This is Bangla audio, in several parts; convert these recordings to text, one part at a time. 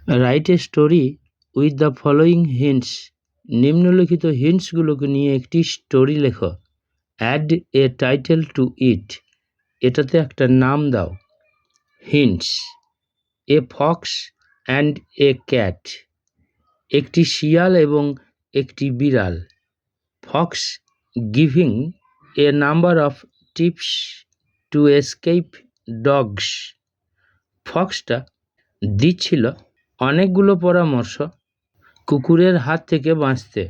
Right a story with the following hints. নিম্নলিখিত হিন্টসগুলোকে নিয়ে একটি স্টোরি লেখো। Add a title to it. এটাতে একটা নাম দাও। Hints: a fox and a cat. একটি শিয়াল এবং একটি বিড়াল। Fox giving a number of tips to escape dogs. ফক্সটা দিচ্ছিল অনেকগুলো পরামর্শ কুকুরের হাত থেকে বাঁচতে।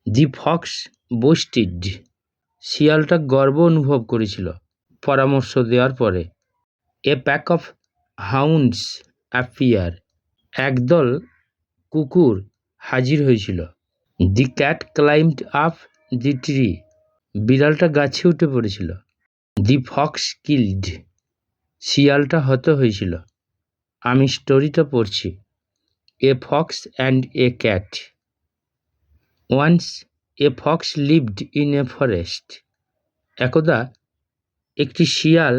দি ফক্স বোস্টিড। শিয়ালটা গর্ব অনুভব করেছিল পরামর্শ দেওয়ার পরে। A pack of hounds appear. একদল কুকুর হাজির হয়েছিল। The cat climbed up the tree. বিড়ালটা গাছে উঠে পড়েছিল। দি ফক্স কিল্ড। শিয়ালটা হত হয়েছিল। আমি স্টোরিটা পড়ছি। A fox and a cat. Once a fox lived in a forest. একদা একটি শিয়াল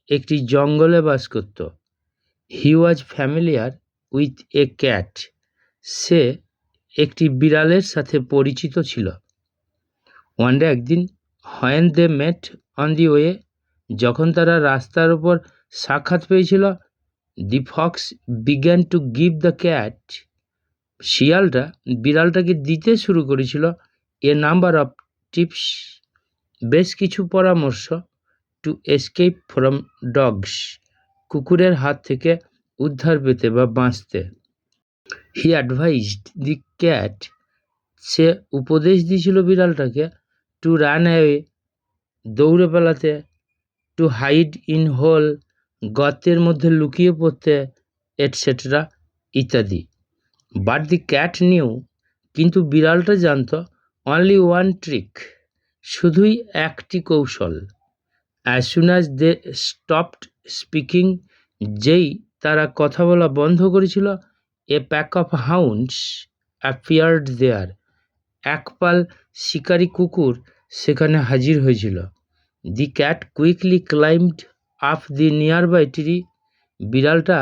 একটি জঙ্গলে বাস করত। He was familiar with a cat. সে একটি বিড়ালের সাথে পরিচিত ছিল। ওয়ান ডে একদিন, when they met on the way, যখন তারা রাস্তার উপর সাক্ষাৎ পেয়েছিল, the fox began to give the cat. শিয়ালটা বিড়ালটাকে দিতে শুরু করেছিল এ নাম্বার অফ টিপস, বেশ কিছু পরামর্শ, টু এসকেপ ফ্রম ডগস, কুকুরের হাত থেকে উদ্ধার পেতে বা বাঁচতে। হি অ্যাডভাইজড দি ক্যাট। সে উপদেশ দিয়েছিল বিড়ালটাকে টু রান অ্যাওয়ে, দৌড়ে পালাতে, টু হাইড ইন হোল, গর্তের মধ্যে লুকিয়ে পড়তে, এটসেট্রা ইত্যাদি। বাট দি ক্যাট নিউ, কিন্তু বিড়ালটা জানত অনলি ওয়ান ট্রিক, শুধুই একটি কৌশল। As soon as they stopped speaking, যেই তারা কথা বলা বন্ধ করেছিল, a pack of hounds appeared there. একপাল শিকারী কুকুর সেখানে হাজির হয়েছিল। The cat quickly climbed up the nearby tree. বিড়ালটা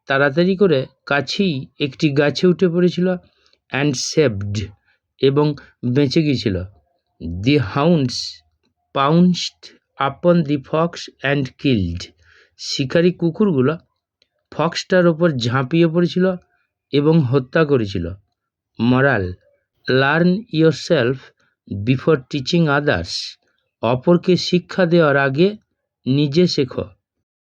তাড়াতাড়ি করে কাছেই একটি গাছে উঠে পড়েছিল। অ্যান্ড সেভড, এবং বেঁচে গিয়েছিল। দি হাউন্ডস পাউন্সড আপন দি ফক্স অ্যান্ড কিল্ড। শিকারী কুকুরগুলো ফক্সটার ওপর ঝাঁপিয়ে পড়েছিল এবং হত্যা করেছিল। Moral: learn yourself before teaching others. অপরকে শিক্ষা দেওয়ার আগে নিজে শেখো।